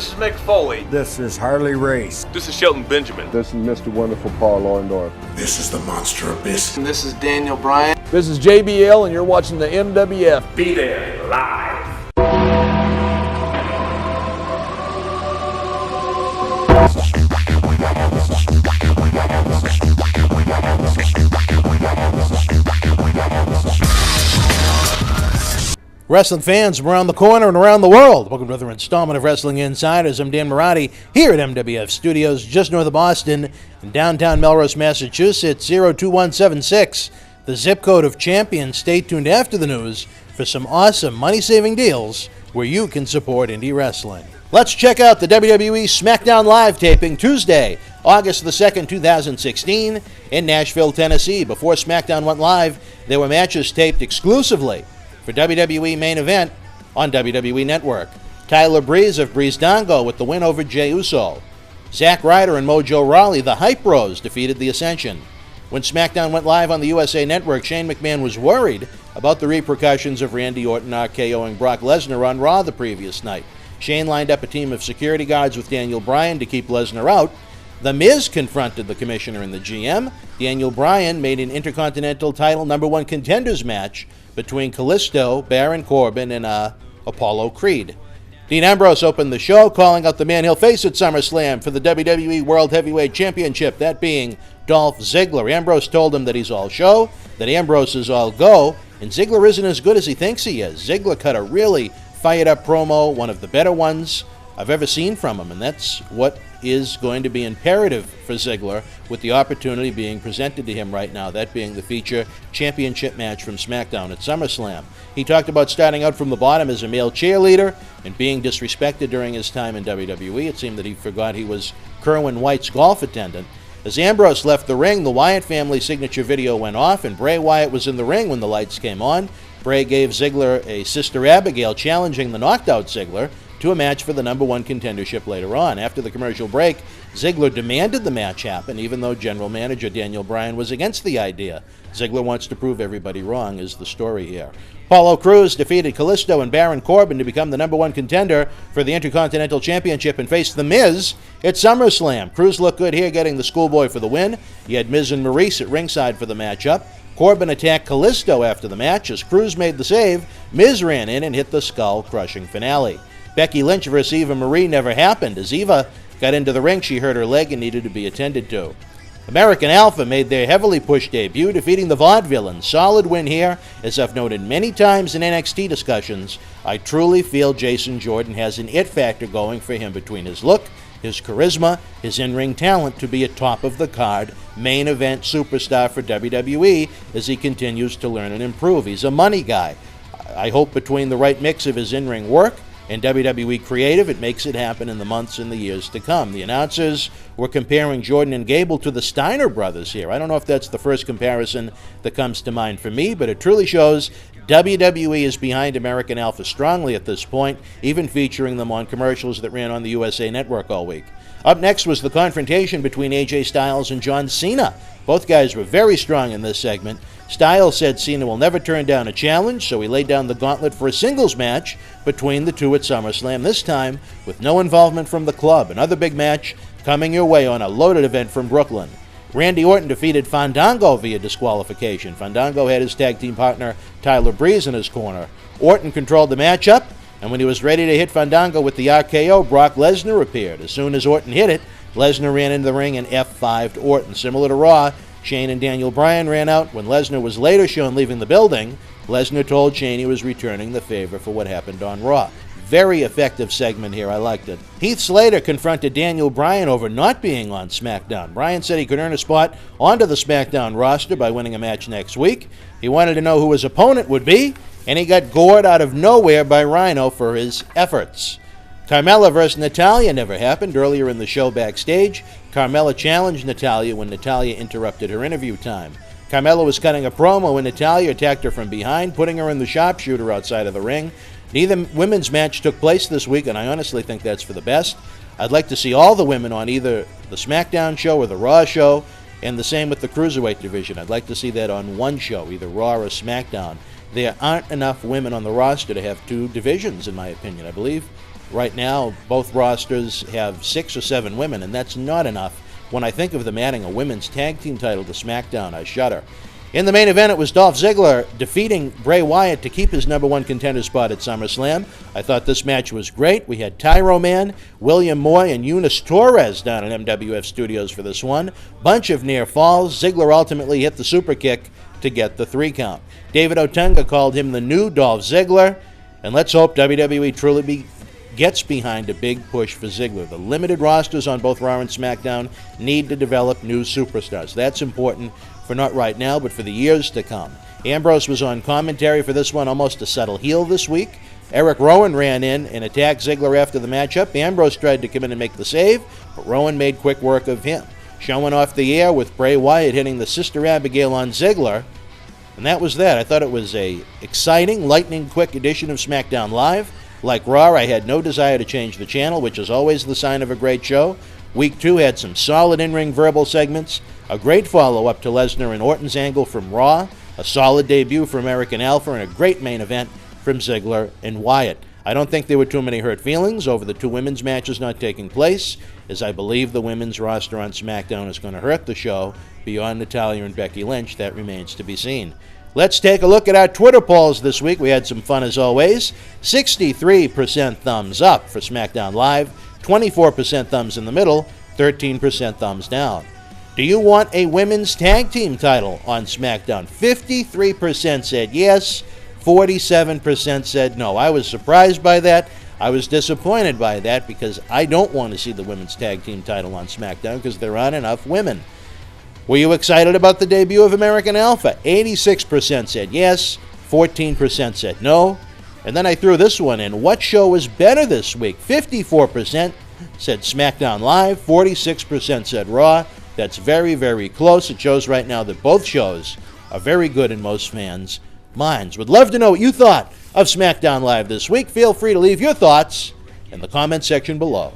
This is Mick Foley. This is Harley Race. This is Shelton Benjamin. This is Mr. Wonderful Paul Orndorff. This is the Monster Abyss. And this is Daniel Bryan. This is JBL, and you're watching the MWF. Be there live. Wrestling fans from around the corner and around the world, welcome to another installment of Wrestling Insiders. I'm Dan Marotti here at MWF Studios, just north of Boston, in downtown Melrose, Massachusetts, 02176, the zip code of champions. Stay tuned after the news for some awesome money-saving deals where you can support indie wrestling. Let's check out the WWE SmackDown Live taping Tuesday, August the 2nd, 2016, in Nashville, Tennessee. Before SmackDown went live, there were matches taped exclusively for WWE Main Event on WWE Network. Tyler Breeze of Breezango with the win over Jey Uso. Zack Ryder and Mojo Rawley, the Hype Bros, defeated the Ascension. When SmackDown went live on the USA Network, Shane McMahon was worried about the repercussions of Randy Orton RKOing Brock Lesnar on Raw the previous night. Shane lined up a team of security guards with Daniel Bryan to keep Lesnar out. The Miz confronted the commissioner and the GM. Daniel Bryan made an Intercontinental title #1 contenders match between Kalisto, Baron Corbin, and Apollo Creed. Dean Ambrose opened the show, calling out the man he'll face at SummerSlam for the WWE World Heavyweight Championship, that being Dolph Ziggler. Ambrose told him that he's all show, that Ambrose is all go, and Ziggler isn't as good as he thinks he is. Ziggler cut a really fired-up promo, one of the better ones I've ever seen from him, and that's what is going to be imperative for Ziggler with the opportunity being presented to him right now, that being the feature championship match from SmackDown at SummerSlam. He talked about starting out from the bottom as a male cheerleader and being disrespected during his time in WWE. It seemed that he forgot he was Kerwin White's golf attendant. As Ambrose left the ring, the Wyatt family signature video went off, and Bray Wyatt was in the ring when the lights came on. Bray gave Ziggler a Sister Abigail, challenging the knocked-out Ziggler to a match for the #1 contendership later on. After the commercial break, Ziggler demanded the match happen, even though General Manager Daniel Bryan was against the idea. Ziggler wants to prove everybody wrong, is the story here. Apollo Crews defeated Kalisto and Baron Corbin to become the #1 contender for the Intercontinental Championship and face The Miz at SummerSlam. Crews looked good here, getting the schoolboy for the win. He had Miz and Maurice at ringside for the matchup. Corbin attacked Kalisto after the match. As Crews made the save, Miz ran in and hit the skull-crushing finale. Becky Lynch versus Eva Marie never happened. As Eva got into the ring, she hurt her leg and needed to be attended to. American Alpha made their heavily pushed debut, defeating the Vaudevillains. Solid win here. As I've noted many times in NXT discussions, I truly feel Jason Jordan has an it factor going for him between his look, his charisma, his in-ring talent to be a top-of-the-card main event superstar for WWE as he continues to learn and improve. He's a money guy. I hope between the right mix of his in-ring work and WWE creative, it makes it happen in the months and the years to come. The announcers were comparing Jordan and Gable to the Steiner brothers here. I don't know if that's the first comparison that comes to mind for me, but it truly shows WWE is behind American Alpha strongly at this point, even featuring them on commercials that ran on the USA Network all week. Up next was the confrontation between AJ Styles and John Cena. Both guys were very strong in this segment. Styles said Cena will never turn down a challenge, so he laid down the gauntlet for a singles match between the two at SummerSlam, this time with no involvement from the club. Another big match coming your way on a loaded event from Brooklyn. Randy Orton defeated Fandango via disqualification. Fandango had his tag team partner Tyler Breeze in his corner. Orton controlled the matchup, and when he was ready to hit Fandango with the RKO, Brock Lesnar appeared. As soon as Orton hit it, Lesnar ran into the ring and F5'd Orton. Similar to Raw, Shane and Daniel Bryan ran out. When Lesnar was later shown leaving the building, Lesnar told Shane he was returning the favor for what happened on Raw. Very effective segment here. I liked it. Heath Slater confronted Daniel Bryan over not being on SmackDown. Bryan said he could earn a spot onto the SmackDown roster by winning a match next week. He wanted to know who his opponent would be, and he got gored out of nowhere by Rhino for his efforts. Carmella versus Natalya never happened. Earlier in the show backstage, Carmella challenged Natalya when Natalya interrupted her interview time. Carmella was cutting a promo when Natalya attacked her from behind, putting her in the sharpshooter outside of the ring. Neither women's match took place this week, and I honestly think that's for the best. I'd like to see all the women on either the SmackDown show or the Raw show, and the same with the Cruiserweight division. I'd like to see that on one show, either Raw or SmackDown. there aren't enough women on the roster to have two divisions, in my opinion. I believe right now both rosters have 6 or 7 women, and that's not enough. When I think of them adding a women's tag team title to SmackDown, I shudder. In the main event, it was Dolph Ziggler defeating Bray Wyatt to keep his number 1 contender spot at SummerSlam. I thought this match was great. We had Tyro Man, William Moy, and Eunice Torres down at MWF Studios for this one. Bunch of near falls. Ziggler ultimately hit the super kick to get the 3 count. David Otunga called him the new Dolph Ziggler, and let's hope WWE truly gets behind a big push for Ziggler. The limited rosters on both Raw and SmackDown need to develop new superstars. That's important for not right now, but for the years to come. Ambrose was on commentary for this one, almost a subtle heel this week. Eric Rowan ran in and attacked Ziggler after the matchup. Ambrose tried to come in and make the save, but Rowan made quick work of him. Showing off the air with Bray Wyatt hitting the Sister Abigail on Ziggler. And that was that. I thought it was a exciting, lightning-quick edition of SmackDown Live. Like Raw, I had no desire to change the channel, which is always the sign of a great show. Week 2 had some solid in-ring verbal segments, a great follow-up to Lesnar and Orton's angle from Raw, a solid debut for American Alpha, and a great main event from Ziggler and Wyatt. I don't think there were too many hurt feelings over the 2 women's matches not taking place, as I believe the women's roster on SmackDown is going to hurt the show. Beyond Natalya and Becky Lynch, that remains to be seen. Let's take a look at our Twitter polls this week. We had some fun as always. 63% thumbs up for SmackDown Live, 24% thumbs in the middle, 13% thumbs down. Do you want a women's tag team title on SmackDown? 53% said yes, 47% said no. I was surprised by that. I was disappointed by that because I don't want to see the women's tag team title on SmackDown because there aren't enough women. Were you excited about the debut of American Alpha? 86% said yes, 14% said no. And then I threw this one in. What show was better this week? 54% said SmackDown Live, 46% said Raw. That's very, very close. It shows right now that both shows are very good in most fans' minds. Would love to know what you thought of SmackDown Live this week. Feel free to leave your thoughts in the comment section below.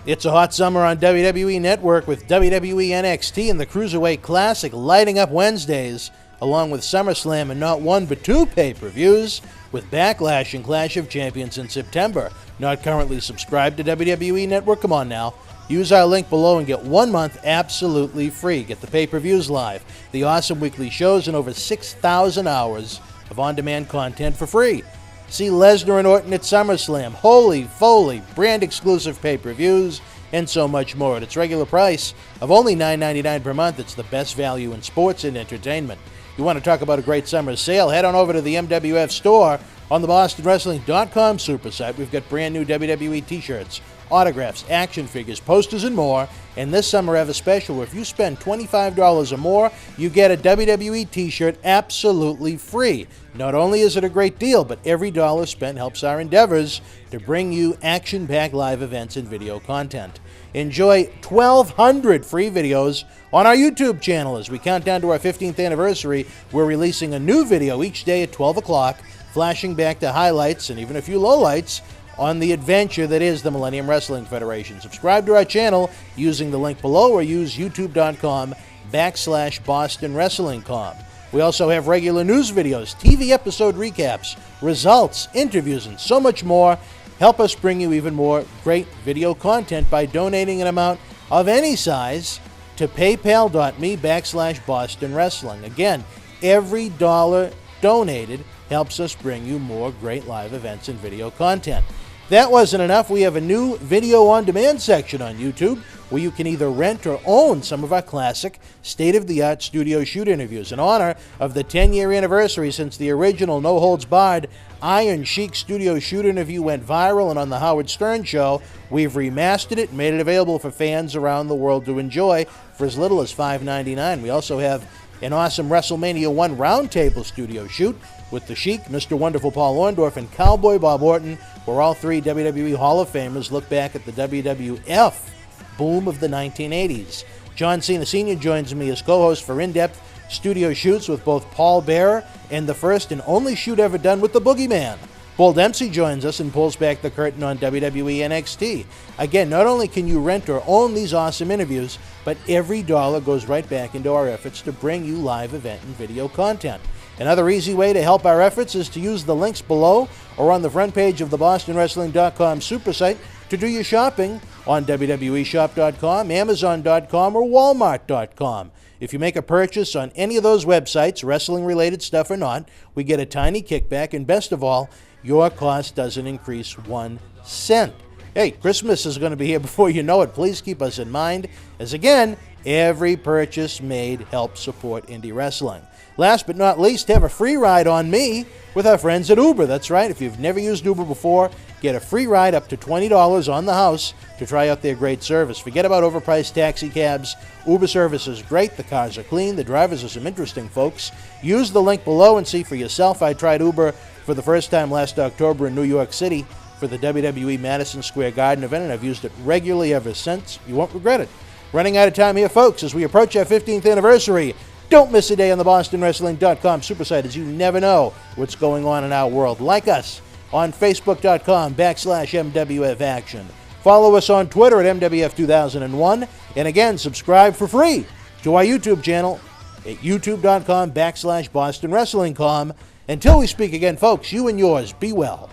It's a hot summer on WWE Network with WWE NXT and the Cruiserweight Classic lighting up Wednesdays, along with SummerSlam and not 1 but 2 pay-per-views, with Backlash and Clash of Champions in September. Not currently subscribed to WWE Network? Come on now. Use our link below and get 1 month absolutely free. Get the pay-per-views live, the awesome weekly shows, and over 6,000 hours of on-demand content for free. See Lesnar and Orton at SummerSlam, Holy Foley, brand-exclusive pay-per-views, and so much more at its regular price of only $9.99 per month. It's the best value in sports and entertainment. You want to talk about a great summer sale? Head on over to the MWF Store on the BostonWrestling.com super site. We've got brand new WWE t-shirts, autographs, action figures, posters, and more. And this summer I have a special where if you spend $25 or more, you get a WWE t-shirt absolutely free. Not only is it a great deal, but every dollar spent helps our endeavors to bring you action-packed live events and video content. Enjoy 1,200 free videos on our YouTube channel. As we count down to our 15th anniversary, we're releasing a new video each day at 12 o'clock, flashing back to highlights and even a few lowlights on the adventure that is the Millennium Wrestling Federation. Subscribe to our channel using the link below or use youtube.com/BostonWrestlingCom. We also have regular news videos, TV episode recaps, results, interviews, and so much more. Help us bring you even more great video content by donating an amount of any size to paypal.me/BostonWrestling. Again, every dollar donated helps us bring you more great live events and video content. That wasn't enough. We have a new video on demand section on YouTube where you can either rent or own some of our classic state-of-the-art studio shoot interviews. In honor of the 10-year anniversary since the original No Holds Barred Iron Sheik studio shoot interview went viral and on the Howard Stern Show, we've remastered it and made it available for fans around the world to enjoy for as little as $5.99. We also have an awesome WrestleMania 1 roundtable studio shoot with the Sheik, Mr. Wonderful Paul Orndorff, and Cowboy Bob Orton, where all 3 WWE Hall of Famers look back at the WWF boom of the 1980s. John Cena Sr. joins me as co-host for in-depth studio shoots with both Paul Bearer and the first and only shoot ever done with the Boogeyman. Paul Dempsey joins us and pulls back the curtain on WWE NXT. Again, not only can you rent or own these awesome interviews, but every dollar goes right back into our efforts to bring you live event and video content. Another easy way to help our efforts is to use the links below or on the front page of the BostonWrestling.com super site to do your shopping on WWEshop.com, Amazon.com, or Walmart.com. If you make a purchase on any of those websites, wrestling-related stuff or not, we get a tiny kickback, and best of all, your cost doesn't increase 1 cent. Hey, Christmas is going to be here before you know it. Please keep us in mind, as again, every purchase made helps support indie wrestling. Last but not least, have a free ride on me with our friends at Uber. That's right. If you've never used Uber before, get a free ride up to $20 on the house to try out their great service. Forget about overpriced taxi cabs. Uber service is great. The cars are clean. The drivers are some interesting folks. Use the link below and see for yourself. I tried Uber for the first time last October in New York City for the WWE Madison Square Garden event, and I've used it regularly ever since. You won't regret it. Running out of time here, folks, as we approach our 15th anniversary. Don't miss a day on the BostonWrestling.com super site, as you never know what's going on in our world. Like us on Facebook.com/MWF Action. Follow us on Twitter at MWF2001. And again, subscribe for free to our YouTube channel at YouTube.com/BostonWrestlingCom. Until we speak again, folks, you and yours, be well.